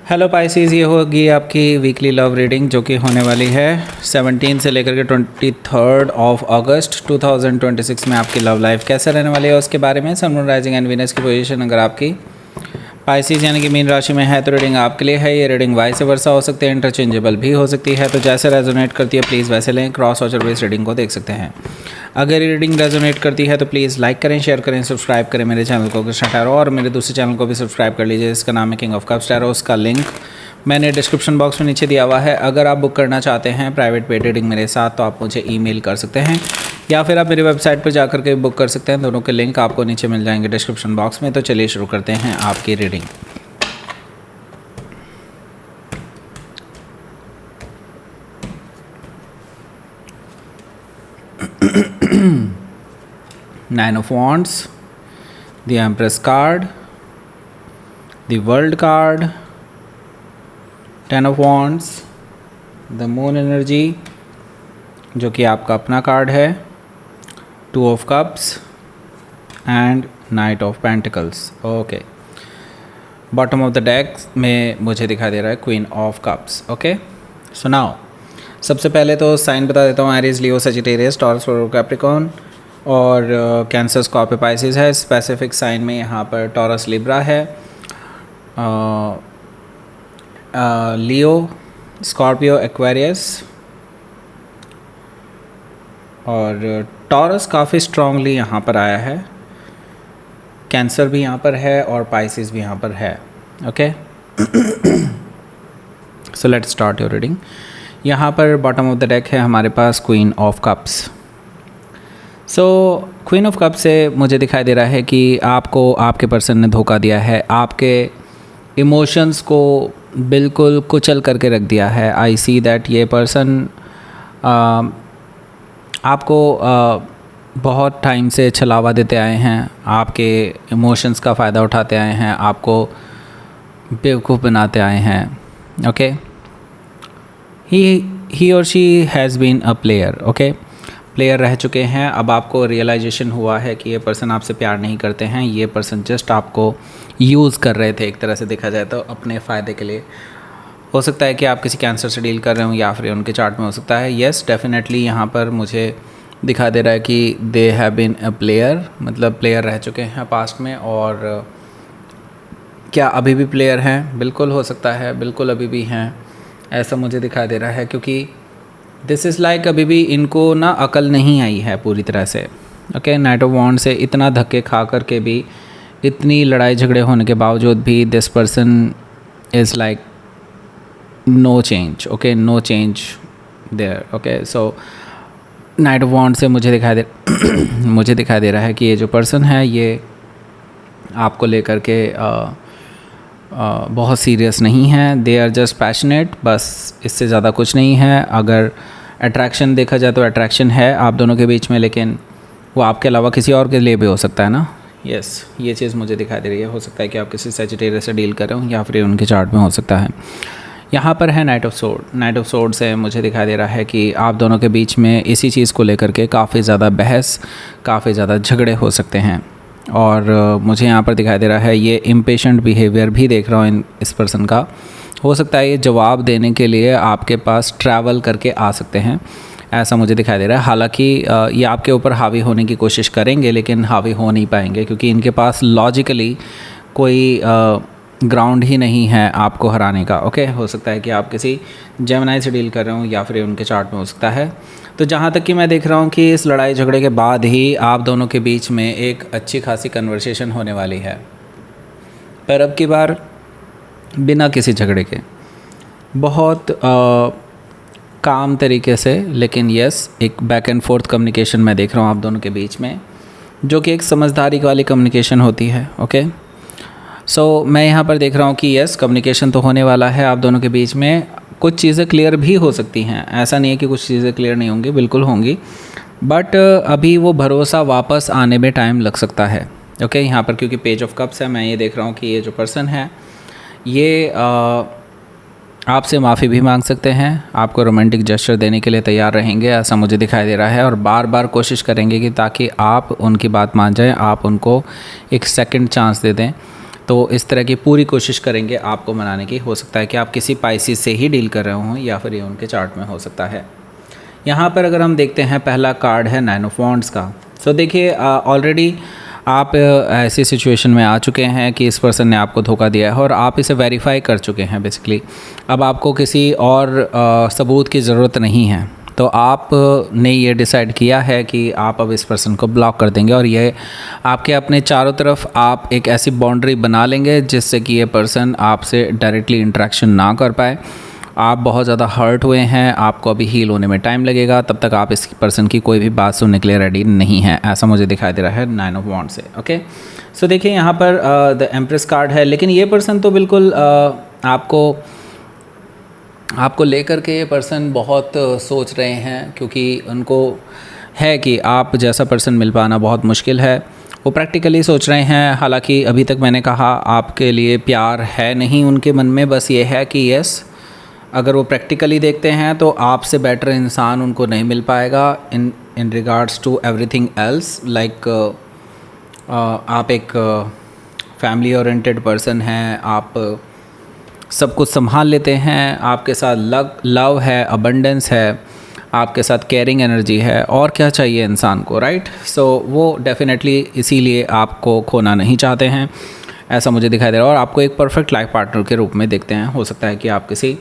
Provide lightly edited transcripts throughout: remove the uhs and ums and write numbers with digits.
Hello Pisces, ये होगी आपकी वीकली लव रीडिंग जो कि होने वाली है 17 से लेकर के 23 ऑफ अगस्त 2026 में। आपकी लव लाइफ कैसे रहने वाली है उसके बारे में। सन, मून, राइजिंग एंड वीनस की पोजीशन अगर आपकी पाइसेस यानी कि मीन राशि में है तो रीडिंग आपके लिए है। ये रीडिंग वाइस वर्सा हो सकती है, इंटरचेंजेबल भी हो सकती है, तो जैसे रेजोनेट करती है प्लीज़ वैसे लें। क्रॉस वॉचर बेस्ड रीडिंग को देख सकते हैं। अगर ये रीडिंग रेजोनेट करती है तो प्लीज़ लाइक करें, शेयर करें, सब्सक्राइब करें मेरे चैनल को कृष्णा टैरो, और मेरे दूसरे चैनल को भी सब्सक्राइब कर लीजिए जिसका नाम है किंग ऑफ कप्स टैरो। उसका लिंक मैंने डिस्क्रिप्शन बॉक्स में नीचे दिया हुआ है। अगर आप बुक करना चाहते हैं प्राइवेट पेड रीडिंग मेरे साथ तो आप मुझे ईमेल कर सकते हैं या फिर आप मेरी वेबसाइट पर जाकर के बुक कर सकते हैं। दोनों के लिंक आपको नीचे मिल जाएंगे डिस्क्रिप्शन बॉक्स में। तो चलिए शुरू करते हैं आपकी reading. Nine of Wands, the Empress card, the World card, Ten of Wands, the Moon energy जो कि आपका अपना कार्ड है, Two of Cups and Knight of Pentacles। Okay, bottom of the deck में मुझे दिखाई दे रहा है Queen of Cups। Okay, so now सबसे पहले तो साइन बता देता हूँ। एरीज, लियो, सजिटेरियस, टॉरस, कैप्रिकॉर्न और कैंसर, स्कॉर्पियो, पाइसेस है। स्पेसिफिक साइन में यहाँ पर टॉरस, लिब्रा है, लियो, स्कॉर्पियो, एक्वेरियस और टॉरस काफ़ी स्ट्रांगली यहाँ पर आया है। कैंसर भी यहाँ पर है और पाइसेस भी यहाँ पर है। Okay, so let's start your reading. यहाँ पर बॉटम ऑफ द डेक है हमारे पास queen of cups. So queen of cups से मुझे दिखाई दे रहा है कि आपको आपके पर्सन ने धोखा दिया है, आपके इमोशंस को बिल्कुल कुचल करके रख दिया है। आई सी दैट ये पर्सन आपको बहुत टाइम से छलावा देते आए हैं, आपके इमोशंस का फ़ायदा उठाते आए हैं, आपको बेवकूफ़ बनाते आए हैं। ओके, ही और she has been a player. Okay, player रह चुके हैं। अब आपको रियलाइजेशन हुआ है कि ये पर्सन आपसे प्यार नहीं करते हैं, ये पर्सन जस्ट आपको यूज़ कर रहे थे एक तरह से देखा जाए तो अपने फ़ायदे के लिए। हो सकता है कि आप किसी कैंसर से डील कर रहे हो या फिर उनके चार्ट में हो सकता है। येस, डेफिनेटली यहाँ पर मुझे दिखा दे रहा है कि they have been a player, मतलब प्लेयर रह चुके हैं पास्ट में। और क्या अभी भी प्लेयर हैं? बिल्कुल हो सकता है, बिल्कुल अभी भी हैं, ऐसा मुझे दिखाई दे रहा है। क्योंकि दिस इज़ लाइक अभी भी इनको ना अकल नहीं आई है पूरी तरह से। ओके, नाइट ऑफ वॉन्ड से इतना धक्के खा कर के भी, इतनी लड़ाई झगड़े होने के बावजूद भी this person is like no change. Okay, no change there. Okay, so knight of wands से मुझे दिखाई दे रहा है कि ये जो पर्सन है ये आपको लेकर के बहुत सीरियस नहीं है। दे आर जस्ट पैशनेट, बस इससे ज़्यादा कुछ नहीं है। अगर अट्रैक्शन देखा जाए तो अट्रैक्शन है आप दोनों के बीच में, लेकिन वो आपके अलावा किसी और के लिए भी हो सकता है ना। यस, ये चीज़ मुझे दिखाई दे रही है। हो सकता है कि आप किसी सजिटेरियस से डील कर रहे हो या फिर उनके चार्ट में हो सकता है। यहाँ पर है night of sword. Night of sword से मुझे दिखाई दे रहा है कि आप दोनों के बीच में इसी चीज़ को लेकर के काफ़ी ज़्यादा बहस, काफ़ी ज़्यादा झगड़े हो सकते हैं। और मुझे यहाँ पर दिखाई दे रहा है ये इम्पेशेंट बिहेवियर भी देख रहा हूँ इस पर्सन का। हो सकता है ये जवाब देने के लिए आपके पास ट्रैवल करके आ सकते हैं, ऐसा मुझे दिखाई दे रहा है। हालांकि ये आपके ऊपर हावी होने की कोशिश करेंगे लेकिन हावी हो नहीं पाएंगे क्योंकि इनके पास लॉजिकली कोई ग्राउंड ही नहीं है आपको हराने का। ओके, हो सकता है कि आप किसी जेमिनी से डील कर रहे हो या फिर उनके चार्ट में हो सकता है। तो जहाँ तक कि मैं देख रहा हूँ कि इस लड़ाई झगड़े के बाद ही आप दोनों के बीच में एक अच्छी खासी कन्वर्सेशन होने वाली है, पर अब की बार बिना किसी झगड़े के, बहुत काम तरीके से। लेकिन यस, एक बैक एंड फोर्थ कम्युनिकेशन मैं देख रहा हूँ आप दोनों के बीच में, जो कि एक समझदारी वाली कम्युनिकेशन होती है। ओके, सो मैं यहाँ पर देख रहा हूँ कि यस, कम्युनिकेशन तो होने वाला है आप दोनों के बीच में। कुछ चीज़ें क्लियर भी हो सकती हैं, ऐसा नहीं है कि कुछ चीज़ें क्लियर नहीं होंगी, बिल्कुल होंगी, बट अभी वो भरोसा वापस आने में टाइम लग सकता है। ओके, यहाँ पर क्योंकि पेज ऑफ कप्स है, मैं ये देख रहा हूँ कि ये जो पर्सन है ये आपसे माफ़ी भी मांग सकते हैं, आपको रोमांटिक जेस्चर देने के लिए तैयार रहेंगे, ऐसा मुझे दिखाई दे रहा है। और बार बार कोशिश करेंगे कि ताकि आप उनकी बात मान जाएं, आप उनको एक सेकंड चांस दे दें तो इस तरह की पूरी कोशिश करेंगे आपको मनाने की। हो सकता है कि आप किसी पाइसिस से ही डील कर रहे हों या फिर ये उनके चार्ट में हो सकता है। यहाँ पर अगर हम देखते हैं पहला कार्ड है नाइन ऑफ वॉन्ड्स का। सो देखिए ऑलरेडी आप ऐसी सिचुएशन में आ चुके हैं कि इस पर्सन ने आपको धोखा दिया है और आप इसे वेरीफाई कर चुके हैं बेसिकली। अब आपको किसी और सबूत की ज़रूरत नहीं है, तो आप ने ये डिसाइड किया है कि आप अब इस पर्सन को ब्लॉक कर देंगे और ये आपके अपने चारों तरफ आप एक ऐसी बाउंड्री बना लेंगे जिससे कि ये पर्सन आपसे डायरेक्टली इंटरेक्शन ना कर पाए। आप बहुत ज़्यादा हर्ट हुए हैं, आपको अभी हील होने में टाइम लगेगा, तब तक आप इस पर्सन की कोई भी बात सुनने के लिए रेडी नहीं है, ऐसा मुझे दिखाई दे रहा है नाइन ऑफ वॉन्ड से। ओके, सो देखिए यहाँ पर द एम्प्रेस कार्ड है, लेकिन ये पर्सन तो बिल्कुल आपको लेकर के ये पर्सन बहुत सोच रहे हैं, क्योंकि उनको है कि आप जैसा पर्सन मिल पाना बहुत मुश्किल है। वो प्रैक्टिकली सोच रहे हैं, हालांकि अभी तक मैंने कहा आपके लिए प्यार है नहीं उनके मन में, बस ये है कि यस, अगर वो प्रैक्टिकली देखते हैं तो आपसे बेटर इंसान उनको नहीं मिल पाएगा in regards to everything else. Like आप एक फैमिली ओरिएंटेड पर्सन हैं, आप सब कुछ संभाल लेते हैं, आपके साथ लव है, अबंडेंस है, आपके साथ केयरिंग एनर्जी है, और क्या चाहिए इंसान को, राइट? सो वो डेफिनेटली इसीलिए आपको खोना नहीं चाहते हैं, ऐसा मुझे दिखाई दे रहा है। और आपको एक परफेक्ट लाइफ पार्टनर के रूप में देखते हैं। हो सकता है कि आप किसी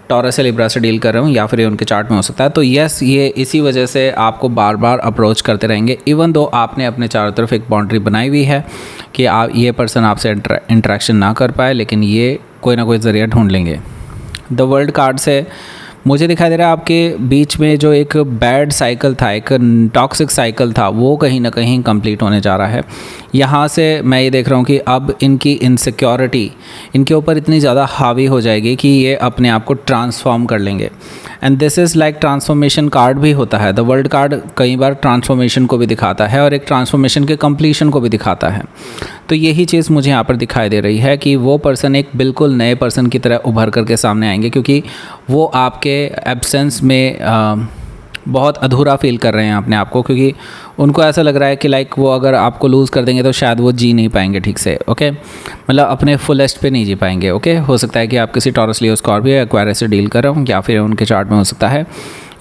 टॉरस या लिब्रा से डील कर रहे हो या फिर ये उनके चार्ट में हो सकता है। तो यस, ये इसी वजह से आपको बार बार अप्रोच करते रहेंगे, इवन दो आपने अपने चारों तरफ एक बाउंड्री बनाई हुई है कि आप ये पर्सन आपसे इंटरेक्शन ना कर पाए, लेकिन ये कोई ना कोई ज़रिया ढूंढ लेंगे। द वर्ल्ड कार्ड से मुझे दिखाई दे रहा है आपके बीच में जो एक बैड साइकिल था, एक टॉक्सिक साइकिल था, वो कहीं ना कहीं कंप्लीट होने जा रहा है। यहाँ से मैं ये देख रहा हूँ कि अब इनकी इनसिक्योरिटी इनके ऊपर इतनी ज़्यादा हावी हो जाएगी कि ये अपने आप को ट्रांसफॉर्म कर लेंगे। And this is like transformation card भी होता है। द वर्ल्ड कार्ड कई बार ट्रांसफॉर्मेशन को भी दिखाता है और एक ट्रांसफॉर्मेशन के कंप्लीशन को भी दिखाता है। तो यही चीज़ मुझे यहाँ पर दिखाई दे रही है कि वो पर्सन एक बिल्कुल नए पर्सन की तरह उभर करके सामने आएंगे, क्योंकि वो आपके एब्सेंस में बहुत अधूरा फील कर रहे हैं अपने आप को, क्योंकि उनको ऐसा लग रहा है कि लाइक वो अगर आपको लूज़ कर देंगे तो शायद वो जी नहीं पाएंगे ठीक से। ओके, मतलब अपने फुलेस्ट पे नहीं जी पाएंगे। ओके, हो सकता है कि आप किसी टॉरस, लियो, स्कॉर्पियो या एक्वेरियस से डील कर रहे हो या फिर उनके चार्ट में हो सकता है।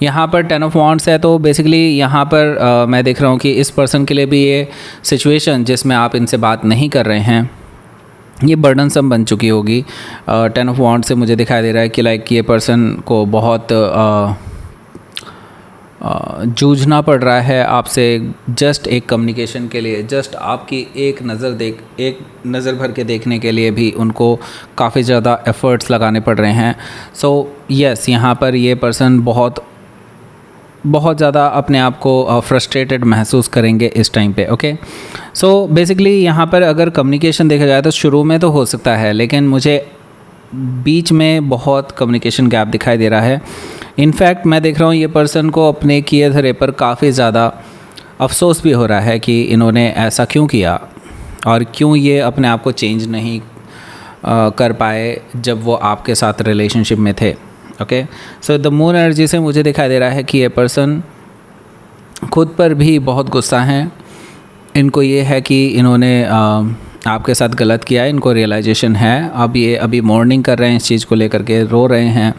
यहाँ पर 10 ऑफ वॉन्ड्स है, तो बेसिकली यहाँ पर मैं देख रहा हूँ कि इस पर्सन के लिए भी ये सिचुएशन जिसमें आप इनसे बात नहीं कर रहे हैं, ये बर्डनसम बन चुकी होगी। 10 ऑफ वॉन्ड से मुझे दिखाई दे रहा है कि लाइक ये पर्सन को बहुत जूझना पड़ रहा है आपसे जस्ट एक कम्युनिकेशन के लिए, जस्ट आपकी एक नज़र भर के देखने के लिए भी उनको काफ़ी ज़्यादा एफ़र्ट्स लगाने पड़ रहे हैं। सो यस, यहाँ पर ये पर्सन बहुत ज़्यादा अपने आप को फ्रस्ट्रेटेड महसूस करेंगे इस टाइम पे। ओके, सो बेसिकली यहाँ पर अगर कम्युनिकेशन देखा जाए तो शुरू में तो हो सकता है, लेकिन मुझे बीच में बहुत कम्युनिकेशन गैप दिखाई दे रहा है। इनफैक्ट मैं देख रहा हूँ ये पर्सन को अपने किए धरे पर काफ़ी ज़्यादा अफसोस भी हो रहा है कि इन्होंने ऐसा क्यों किया और क्यों ये अपने आप को चेंज नहीं कर पाए जब वो आपके साथ रिलेशनशिप में थे। Okay, so the moon energy से मुझे दिखाई दे रहा है कि ये पर्सन खुद पर भी बहुत गुस्सा हैं। इनको ये है कि इन्होंने आपके साथ गलत किया है, इनको रियलाइजेशन है। अब ये अभी मॉर्निंग कर रहे हैं, इस चीज़ को लेकर के रो रहे हैं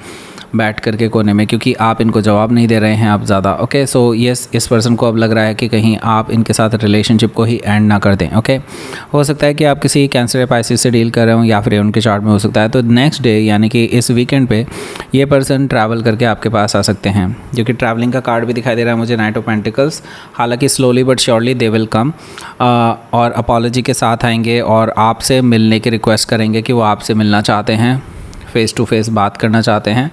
बैठ करके कोने में, क्योंकि आप इनको जवाब नहीं दे रहे हैं आप ज़्यादा। ओके, सो यस, इस पर्सन को अब लग रहा है कि कहीं आप इनके साथ रिलेशनशिप को ही एंड ना कर दें। ओके, हो सकता है कि आप किसी कैंसर या पाइसिस से डील कर रहे हो या फिर उनके चार्ट में हो सकता है। तो नेक्स्ट डे यानी कि इस वीकेंड पे ये पर्सन ट्रैवल करके आपके पास आ सकते हैं, जो कि ट्रैवलिंग का कार्ड भी दिखाई दे रहा है मुझे, नाइट ऑफ पेंटिकल्स। हालांकि slowly but surely they will come, और अपॉलॉजी के साथ आएंगे और आपसे मिलने की रिक्वेस्ट करेंगे कि वो आपसे मिलना चाहते हैं, फ़ेस टू फेस बात करना चाहते हैं,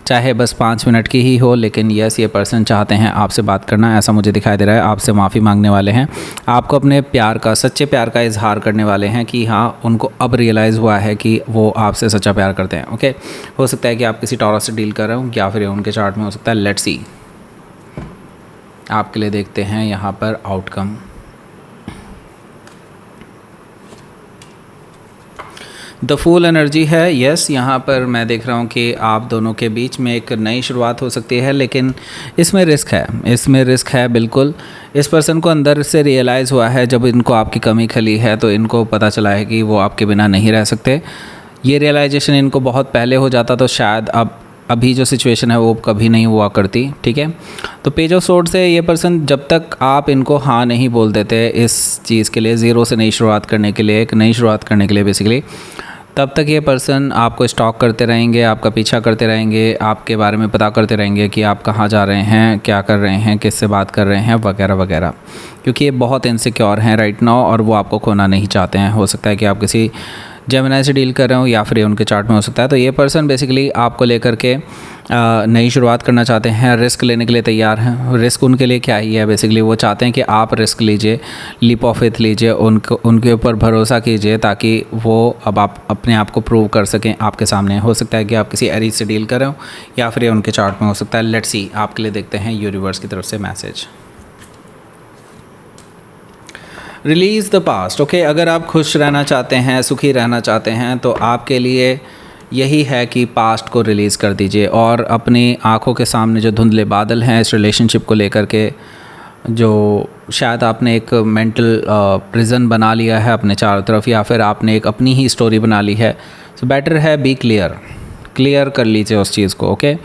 चाहे बस 5 मिनट की ही हो, लेकिन यस, ये पर्सन चाहते हैं आपसे बात करना, ऐसा मुझे दिखाई दे रहा है। आपसे माफ़ी मांगने वाले हैं, आपको अपने प्यार का, सच्चे प्यार का इजहार करने वाले हैं कि हाँ, उनको अब रियलाइज़ हुआ है कि वो आपसे सच्चा प्यार करते हैं। ओके, हो सकता है कि आप किसी टॉरस से डील कर रहे हो या फिर उनके चार्ट में हो सकता है। लेट्स सी, आपके लिए देखते हैं यहाँ पर आउटकम। द फूल एनर्जी है, यस, यहाँ पर मैं देख रहा हूँ कि आप दोनों के बीच में एक नई शुरुआत हो सकती है, लेकिन इसमें रिस्क है बिल्कुल। इस पर्सन को अंदर से रियलाइज़ हुआ है, जब इनको आपकी कमी खली है तो इनको पता चला है कि वो आपके बिना नहीं रह सकते। ये रियलाइजेशन इनको बहुत पहले हो जाता तो शायद अभी जो सिचुएशन है वो कभी नहीं हुआ करती, ठीक है। तो पेज ऑफ सोर्ड से ये पर्सन, जब तक आप इनको हाँ नहीं बोल देते इस चीज़ के लिए, ज़ीरो से नई शुरुआत करने के लिए, एक नई शुरुआत करने के लिए बेसिकली, तब तक ये पर्सन आपको स्टॉक करते रहेंगे, आपका पीछा करते रहेंगे, आपके बारे में पता करते रहेंगे कि आप कहाँ जा रहे हैं, क्या कर रहे हैं, किससे बात कर रहे हैं, वगैरह वगैरह, क्योंकि ये बहुत इनसिक्योर हैं राइट नाउ और वो आपको खोना नहीं चाहते हैं। हो सकता है कि आप किसी जेमिनी से डील कर रहे हो या फिर उनके चार्ट में हो सकता है। तो ये पर्सन बेसिकली आपको लेकर के नई शुरुआत करना चाहते हैं, रिस्क लेने के लिए तैयार हैं। रिस्क उनके लिए क्या ही है, बेसिकली वो चाहते हैं कि आप रिस्क लीजिए, लीप ऑफ फेथ लीजिए, उनके ऊपर भरोसा कीजिए, ताकि वो अब आप अपने आप को प्रूव कर सकें आपके सामने। हो सकता है कि आप किसी एरीज से डील कर रहे हो या फिर ये उनके चार्ट में हो सकता है। लेट्स सी, आपके लिए देखते हैं यूनिवर्स की तरफ से message. Release the past, okay. अगर आप खुश रहना चाहते हैं, सुखी रहना चाहते हैं, तो आपके लिए यही है कि पास्ट को रिलीज़ कर दीजिए और अपनी आँखों के सामने जो धुंधले बादल हैं इस रिलेशनशिप को लेकर के, जो शायद आपने एक मेंटल प्रिजन बना लिया है अपने चारों तरफ, या फिर आपने एक अपनी ही स्टोरी बना ली है, सो बेटर है बी क्लियर कर लीजिए उस चीज़ को, ओके,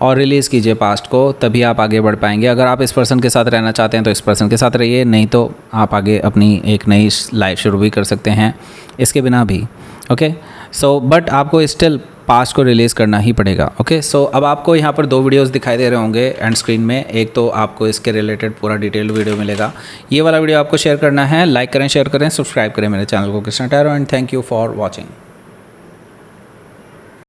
और रिलीज़ कीजिए पास्ट को, तभी आप आगे बढ़ पाएंगे। अगर आप इस पर्सन के साथ रहना चाहते हैं तो इस पर्सन के साथ रहिए, नहीं तो आप आगे अपनी एक नई लाइफ शुरू भी कर सकते हैं इसके बिना भी, ओके। सो बट आपको स्टिल पास्ट को रिलीज़ करना ही पड़ेगा, ओके। सो अब आपको यहाँ पर 2 वीडियोस दिखाई दे रहे होंगे एंड स्क्रीन में। एक तो आपको इसके रिलेटेड पूरा डिटेल्ड वीडियो मिलेगा, ये वाला वीडियो आपको शेयर करना है, लाइक करें, शेयर करें, सब्सक्राइब करें मेरे चैनल को Krishna tarot, and thank you for watching.